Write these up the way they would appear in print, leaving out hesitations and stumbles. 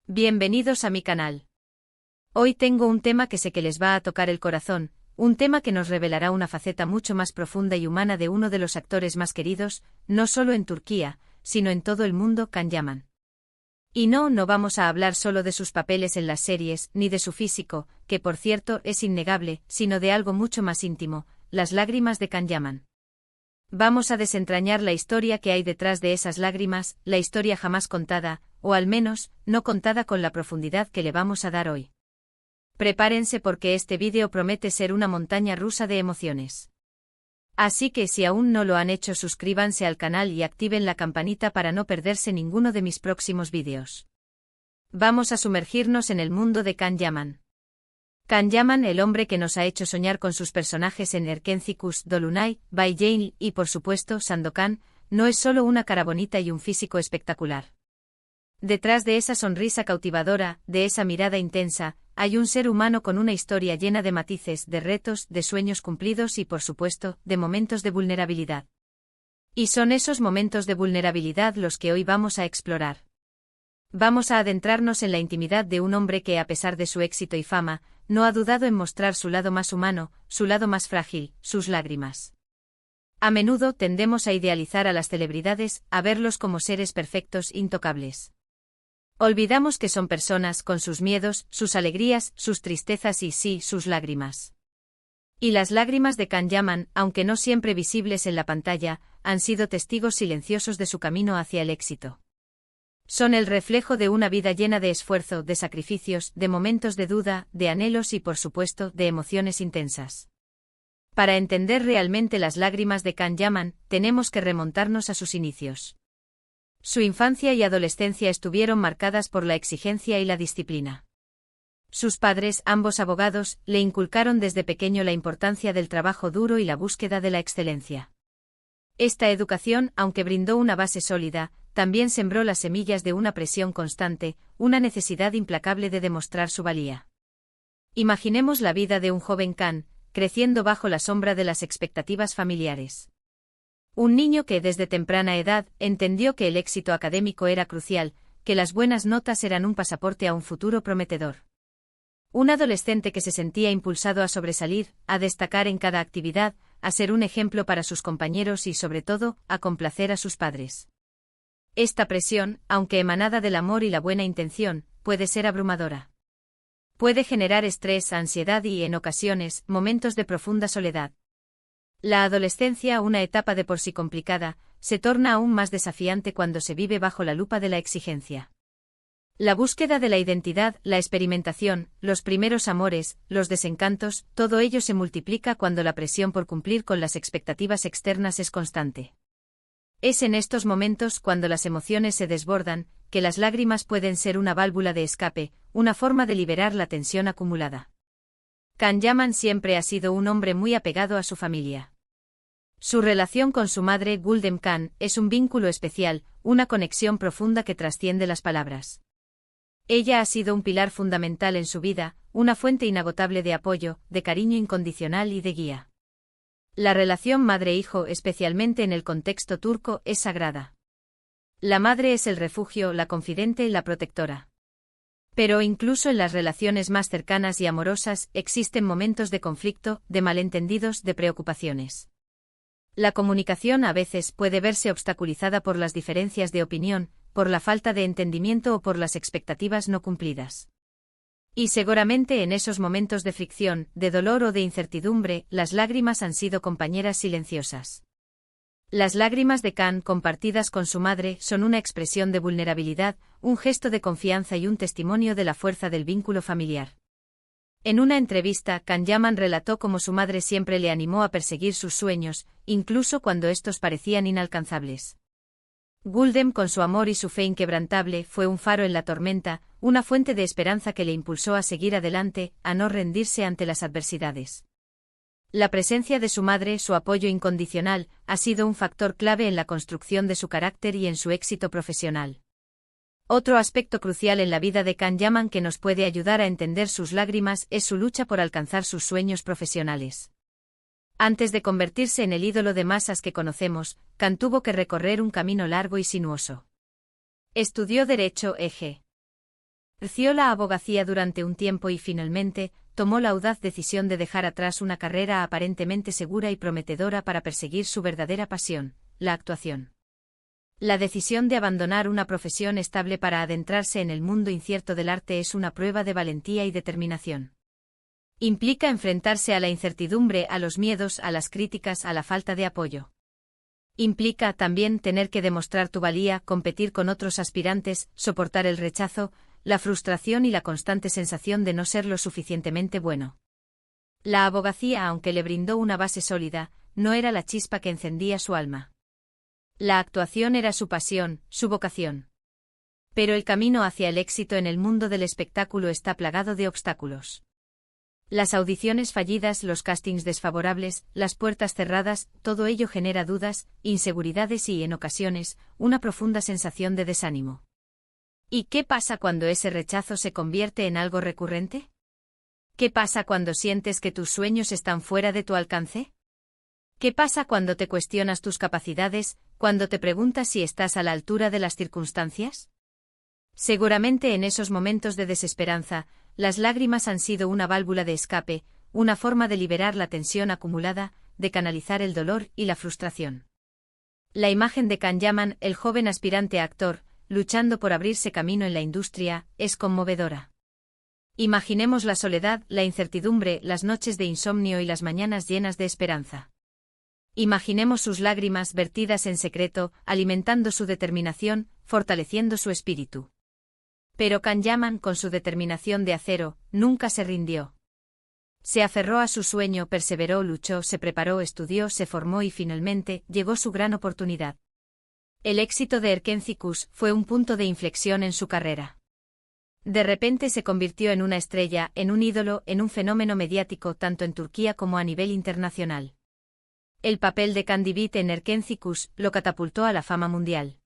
Bienvenidos a mi canal. Hoy tengo un tema que sé que les va a tocar el corazón, un tema que nos revelará una faceta mucho más profunda y humana de uno de los actores más queridos, no solo en Turquía, sino en todo el mundo, Can Yaman. Y no vamos a hablar solo de sus papeles en las series, ni de su físico, que por cierto es innegable, sino de algo mucho más íntimo, las lágrimas de Can Yaman. Vamos a desentrañar la historia que hay detrás de esas lágrimas, la historia jamás contada, o al menos, no contada con la profundidad que le vamos a dar hoy. Prepárense porque este vídeo promete ser una montaña rusa de emociones. Así que si aún no lo han hecho, suscríbanse al canal y activen la campanita para no perderse ninguno de mis próximos vídeos. Vamos a sumergirnos en el mundo de Can Yaman. Can Yaman, el hombre que nos ha hecho soñar con sus personajes en Erkencikus, Dolunay, Bay Jane y por supuesto Sandokan, no es solo una cara bonita y un físico espectacular. Detrás de esa sonrisa cautivadora, de esa mirada intensa, hay un ser humano con una historia llena de matices, de retos, de sueños cumplidos y por supuesto, de momentos de vulnerabilidad. Y son esos momentos de vulnerabilidad los que hoy vamos a explorar. Vamos a adentrarnos en la intimidad de un hombre que, a pesar de su éxito y fama, no ha dudado en mostrar su lado más humano, su lado más frágil, sus lágrimas. A menudo tendemos a idealizar a las celebridades, a verlos como seres perfectos, intocables. Olvidamos que son personas con sus miedos, sus alegrías, sus tristezas y sí, sus lágrimas. Y las lágrimas de Can Yaman, aunque no siempre visibles en la pantalla, han sido testigos silenciosos de su camino hacia el éxito. Son el reflejo de una vida llena de esfuerzo, de sacrificios, de momentos de duda, de anhelos y por supuesto, de emociones intensas. Para entender realmente las lágrimas de Can Yaman, tenemos que remontarnos a sus inicios. Su infancia y adolescencia estuvieron marcadas por la exigencia y la disciplina. Sus padres, ambos abogados, le inculcaron desde pequeño la importancia del trabajo duro y la búsqueda de la excelencia. Esta educación, aunque brindó una base sólida, también sembró las semillas de una presión constante, una necesidad implacable de demostrar su valía. Imaginemos la vida de un joven Can, creciendo bajo la sombra de las expectativas familiares. Un niño que desde temprana edad entendió que el éxito académico era crucial, que las buenas notas eran un pasaporte a un futuro prometedor. Un adolescente que se sentía impulsado a sobresalir, a destacar en cada actividad, a ser un ejemplo para sus compañeros y sobre todo, a complacer a sus padres. Esta presión, aunque emanada del amor y la buena intención, puede ser abrumadora. Puede generar estrés, ansiedad y, en ocasiones, momentos de profunda soledad. La adolescencia, una etapa de por sí complicada, se torna aún más desafiante cuando se vive bajo la lupa de la exigencia. La búsqueda de la identidad, la experimentación, los primeros amores, los desencantos, todo ello se multiplica cuando la presión por cumplir con las expectativas externas es constante. Es en estos momentos, cuando las emociones se desbordan, que las lágrimas pueden ser una válvula de escape, una forma de liberar la tensión acumulada. Can Yaman siempre ha sido un hombre muy apegado a su familia. Su relación con su madre, Guldem Can, es un vínculo especial, una conexión profunda que trasciende las palabras. Ella ha sido un pilar fundamental en su vida, una fuente inagotable de apoyo, de cariño incondicional y de guía. La relación madre-hijo, especialmente en el contexto turco, es sagrada. La madre es el refugio, la confidente y la protectora. Pero incluso en las relaciones más cercanas y amorosas, existen momentos de conflicto, de malentendidos, de preocupaciones. La comunicación a veces puede verse obstaculizada por las diferencias de opinión, por la falta de entendimiento o por las expectativas no cumplidas. Y seguramente en esos momentos de fricción, de dolor o de incertidumbre, las lágrimas han sido compañeras silenciosas. Las lágrimas de Can, compartidas con su madre, son una expresión de vulnerabilidad, un gesto de confianza y un testimonio de la fuerza del vínculo familiar. En una entrevista, Can Yaman relató cómo su madre siempre le animó a perseguir sus sueños, incluso cuando estos parecían inalcanzables. Guldem, con su amor y su fe inquebrantable, fue un faro en la tormenta, una fuente de esperanza que le impulsó a seguir adelante, a no rendirse ante las adversidades. La presencia de su madre, su apoyo incondicional, ha sido un factor clave en la construcción de su carácter y en su éxito profesional. Otro aspecto crucial en la vida de Can Yaman que nos puede ayudar a entender sus lágrimas es su lucha por alcanzar sus sueños profesionales. Antes de convertirse en el ídolo de masas que conocemos, Can tuvo que recorrer un camino largo y sinuoso. Estudió Derecho e.g. Ejerció la abogacía durante un tiempo y finalmente, tomó la audaz decisión de dejar atrás una carrera aparentemente segura y prometedora para perseguir su verdadera pasión, la actuación. La decisión de abandonar una profesión estable para adentrarse en el mundo incierto del arte es una prueba de valentía y determinación. Implica enfrentarse a la incertidumbre, a los miedos, a las críticas, a la falta de apoyo. Implica también tener que demostrar tu valía, competir con otros aspirantes, soportar el rechazo, la frustración y la constante sensación de no ser lo suficientemente bueno. La abogacía, aunque le brindó una base sólida, no era la chispa que encendía su alma. La actuación era su pasión, su vocación. Pero el camino hacia el éxito en el mundo del espectáculo está plagado de obstáculos. Las audiciones fallidas, los castings desfavorables, las puertas cerradas, todo ello genera dudas, inseguridades y, en ocasiones, una profunda sensación de desánimo. ¿Y qué pasa cuando ese rechazo se convierte en algo recurrente? ¿Qué pasa cuando sientes que tus sueños están fuera de tu alcance? ¿Qué pasa cuando te cuestionas tus capacidades, cuando te preguntas si estás a la altura de las circunstancias? Seguramente en esos momentos de desesperanza, las lágrimas han sido una válvula de escape, una forma de liberar la tensión acumulada, de canalizar el dolor y la frustración. La imagen de Can Yaman, el joven aspirante a actor, luchando por abrirse camino en la industria, es conmovedora. Imaginemos la soledad, la incertidumbre, las noches de insomnio y las mañanas llenas de esperanza. Imaginemos sus lágrimas vertidas en secreto, alimentando su determinación, fortaleciendo su espíritu. Pero Can Yaman, con su determinación de acero, nunca se rindió. Se aferró a su sueño, perseveró, luchó, se preparó, estudió, se formó y finalmente llegó su gran oportunidad. El éxito de Erkenci fue un punto de inflexión en su carrera. De repente se convirtió en una estrella, en un ídolo, en un fenómeno mediático tanto en Turquía como a nivel internacional. El papel de Can Divit en Erkenci lo catapultó a la fama mundial.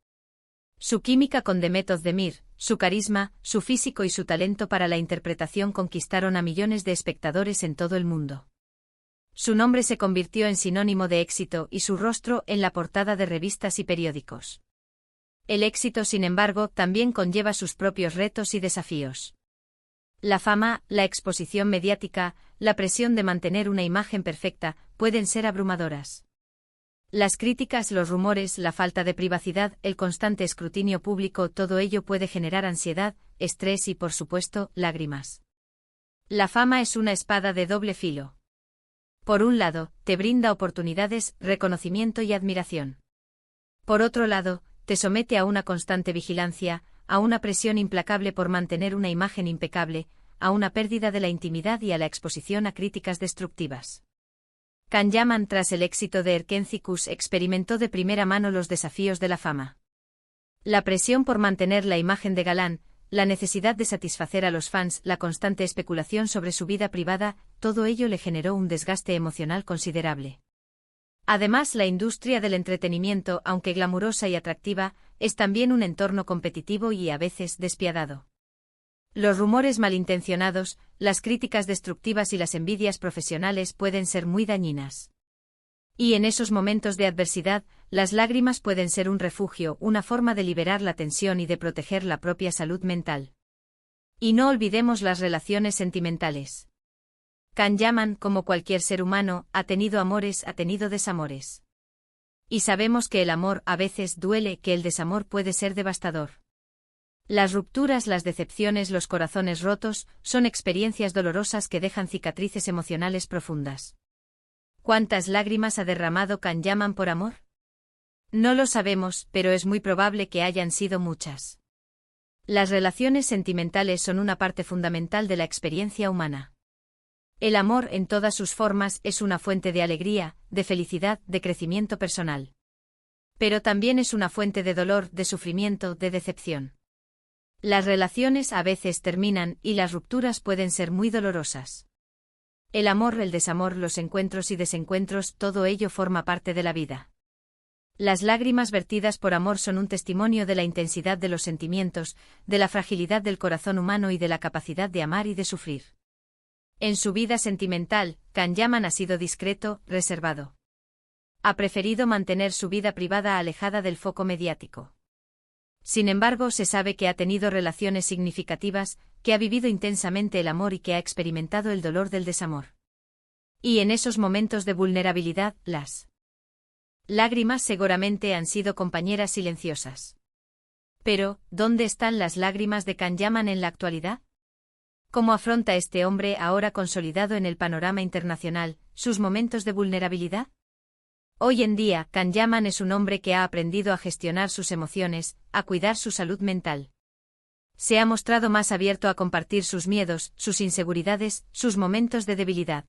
Su química con Demet Özdemir, su carisma, su físico y su talento para la interpretación conquistaron a millones de espectadores en todo el mundo. Su nombre se convirtió en sinónimo de éxito y su rostro en la portada de revistas y periódicos. El éxito, sin embargo, también conlleva sus propios retos y desafíos. La fama, la exposición mediática, la presión de mantener una imagen perfecta, pueden ser abrumadoras. Las críticas, los rumores, la falta de privacidad, el constante escrutinio público, todo ello puede generar ansiedad, estrés y, por supuesto, lágrimas. La fama es una espada de doble filo. Por un lado, te brinda oportunidades, reconocimiento y admiración. Por otro lado, te somete a una constante vigilancia, a una presión implacable por mantener una imagen impecable, a una pérdida de la intimidad y a la exposición a críticas destructivas. Can Yaman, tras el éxito de Erkenci experimentó de primera mano los desafíos de la fama. La presión por mantener la imagen de galán, la necesidad de satisfacer a los fans, la constante especulación sobre su vida privada, todo ello le generó un desgaste emocional considerable. Además, la industria del entretenimiento, aunque glamurosa y atractiva, es también un entorno competitivo y a veces despiadado. Los rumores malintencionados, las críticas destructivas y las envidias profesionales pueden ser muy dañinas. Y en esos momentos de adversidad, las lágrimas pueden ser un refugio, una forma de liberar la tensión y de proteger la propia salud mental. Y no olvidemos las relaciones sentimentales. Can Yaman, como cualquier ser humano, ha tenido amores, ha tenido desamores. Y sabemos que el amor a veces duele, que el desamor puede ser devastador. Las rupturas, las decepciones, los corazones rotos, son experiencias dolorosas que dejan cicatrices emocionales profundas. ¿Cuántas lágrimas ha derramado Can Yaman por amor? No lo sabemos, pero es muy probable que hayan sido muchas. Las relaciones sentimentales son una parte fundamental de la experiencia humana. El amor, en todas sus formas, es una fuente de alegría, de felicidad, de crecimiento personal. Pero también es una fuente de dolor, de sufrimiento, de decepción. Las relaciones a veces terminan y las rupturas pueden ser muy dolorosas. El amor, el desamor, los encuentros y desencuentros, todo ello forma parte de la vida. Las lágrimas vertidas por amor son un testimonio de la intensidad de los sentimientos, de la fragilidad del corazón humano y de la capacidad de amar y de sufrir. En su vida sentimental, Can Yaman ha sido discreto, reservado. Ha preferido mantener su vida privada alejada del foco mediático. Sin embargo, se sabe que ha tenido relaciones significativas, que ha vivido intensamente el amor y que ha experimentado el dolor del desamor. Y en esos momentos de vulnerabilidad, las lágrimas seguramente han sido compañeras silenciosas. Pero, ¿dónde están las lágrimas de Can Yaman en la actualidad? ¿Cómo afronta este hombre ahora consolidado en el panorama internacional sus momentos de vulnerabilidad? Hoy en día, Can Yaman es un hombre que ha aprendido a gestionar sus emociones, a cuidar su salud mental. Se ha mostrado más abierto a compartir sus miedos, sus inseguridades, sus momentos de debilidad.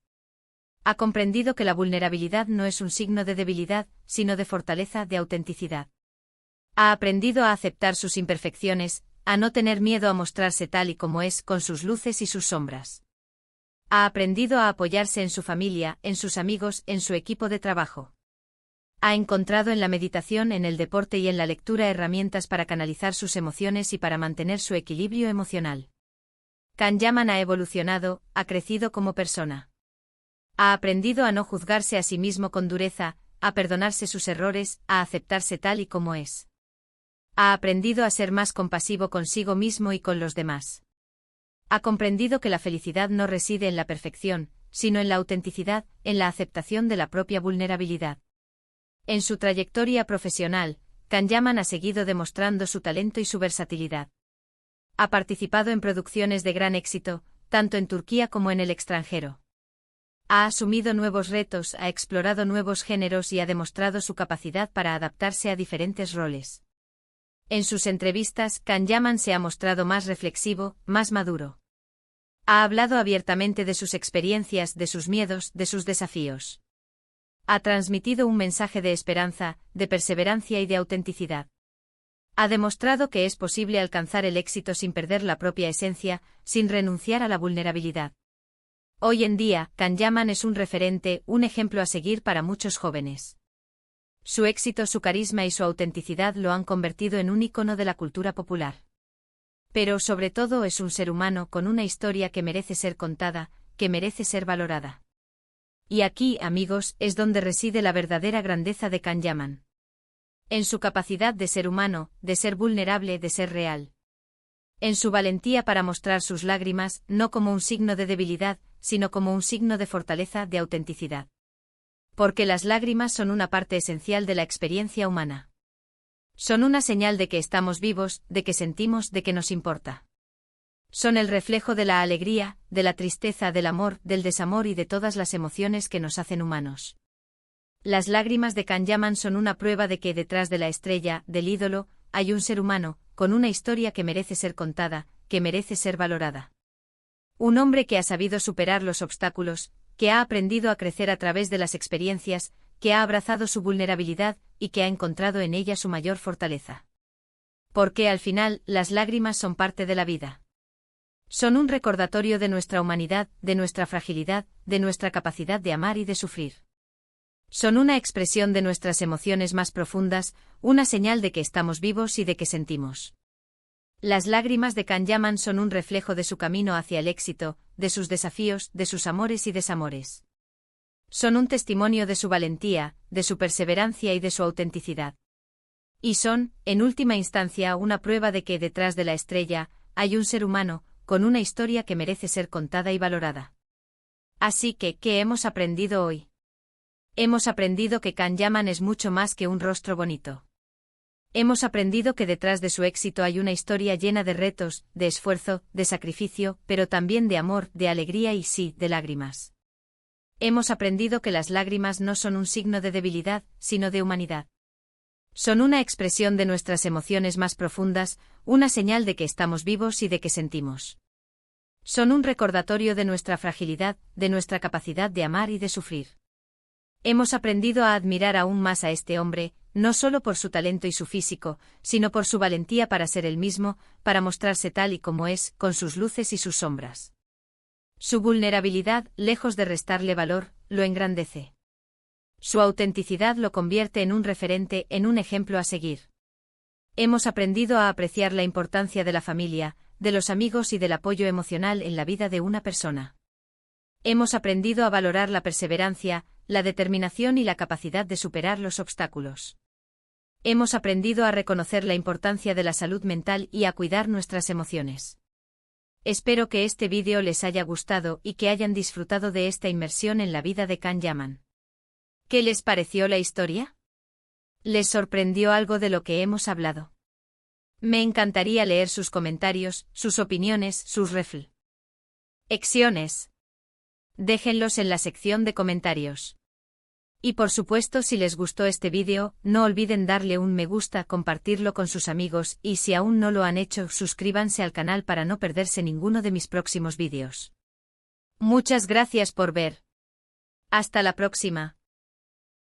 Ha comprendido que la vulnerabilidad no es un signo de debilidad, sino de fortaleza, de autenticidad. Ha aprendido a aceptar sus imperfecciones, a no tener miedo a mostrarse tal y como es, con sus luces y sus sombras. Ha aprendido a apoyarse en su familia, en sus amigos, en su equipo de trabajo. Ha encontrado en la meditación, en el deporte y en la lectura herramientas para canalizar sus emociones y para mantener su equilibrio emocional. Can Yaman ha evolucionado, ha crecido como persona. Ha aprendido a no juzgarse a sí mismo con dureza, a perdonarse sus errores, a aceptarse tal y como es. Ha aprendido a ser más compasivo consigo mismo y con los demás. Ha comprendido que la felicidad no reside en la perfección, sino en la autenticidad, en la aceptación de la propia vulnerabilidad. En su trayectoria profesional, Can Yaman ha seguido demostrando su talento y su versatilidad. Ha participado en producciones de gran éxito, tanto en Turquía como en el extranjero. Ha asumido nuevos retos, ha explorado nuevos géneros y ha demostrado su capacidad para adaptarse a diferentes roles. En sus entrevistas, Can Yaman se ha mostrado más reflexivo, más maduro. Ha hablado abiertamente de sus experiencias, de sus miedos, de sus desafíos. Ha transmitido un mensaje de esperanza, de perseverancia y de autenticidad. Ha demostrado que es posible alcanzar el éxito sin perder la propia esencia, sin renunciar a la vulnerabilidad. Hoy en día, Can Yaman es un referente, un ejemplo a seguir para muchos jóvenes. Su éxito, su carisma y su autenticidad lo han convertido en un ícono de la cultura popular. Pero sobre todo es un ser humano con una historia que merece ser contada, que merece ser valorada. Y aquí, amigos, es donde reside la verdadera grandeza de Can Yaman. En su capacidad de ser humano, de ser vulnerable, de ser real. En su valentía para mostrar sus lágrimas, no como un signo de debilidad, sino como un signo de fortaleza, de autenticidad. Porque las lágrimas son una parte esencial de la experiencia humana. Son una señal de que estamos vivos, de que sentimos, de que nos importa. Son el reflejo de la alegría, de la tristeza, del amor, del desamor y de todas las emociones que nos hacen humanos. Las lágrimas de Can Yaman son una prueba de que detrás de la estrella, del ídolo, hay un ser humano, con una historia que merece ser contada, que merece ser valorada. Un hombre que ha sabido superar los obstáculos, que ha aprendido a crecer a través de las experiencias, que ha abrazado su vulnerabilidad y que ha encontrado en ella su mayor fortaleza. Porque al final, las lágrimas son parte de la vida. Son un recordatorio de nuestra humanidad, de nuestra fragilidad, de nuestra capacidad de amar y de sufrir. Son una expresión de nuestras emociones más profundas, una señal de que estamos vivos y de que sentimos. Las lágrimas de Can Yaman son un reflejo de su camino hacia el éxito, de sus desafíos, de sus amores y desamores. Son un testimonio de su valentía, de su perseverancia y de su autenticidad. Y son, en última instancia, una prueba de que detrás de la estrella hay un ser humano, con una historia que merece ser contada y valorada. Así que, ¿qué hemos aprendido hoy? Hemos aprendido que Can Yaman es mucho más que un rostro bonito. Hemos aprendido que detrás de su éxito hay una historia llena de retos, de esfuerzo, de sacrificio, pero también de amor, de alegría y sí, de lágrimas. Hemos aprendido que las lágrimas no son un signo de debilidad, sino de humanidad. Son una expresión de nuestras emociones más profundas, una señal de que estamos vivos y de que sentimos. Son un recordatorio de nuestra fragilidad, de nuestra capacidad de amar y de sufrir. Hemos aprendido a admirar aún más a este hombre, no solo por su talento y su físico, sino por su valentía para ser él mismo, para mostrarse tal y como es, con sus luces y sus sombras. Su vulnerabilidad, lejos de restarle valor, lo engrandece. Su autenticidad lo convierte en un referente, en un ejemplo a seguir. Hemos aprendido a apreciar la importancia de la familia, de los amigos y del apoyo emocional en la vida de una persona. Hemos aprendido a valorar la perseverancia, la determinación y la capacidad de superar los obstáculos. Hemos aprendido a reconocer la importancia de la salud mental y a cuidar nuestras emociones. Espero que este vídeo les haya gustado y que hayan disfrutado de esta inmersión en la vida de Can Yaman. ¿Qué les pareció la historia? ¿Les sorprendió algo de lo que hemos hablado? Me encantaría leer sus comentarios, sus opiniones, sus reflexiones. Déjenlos en la sección de comentarios. Y por supuesto, si les gustó este vídeo, no olviden darle un me gusta, compartirlo con sus amigos y si aún no lo han hecho, suscríbanse al canal para no perderse ninguno de mis próximos vídeos. Muchas gracias por ver. Hasta la próxima.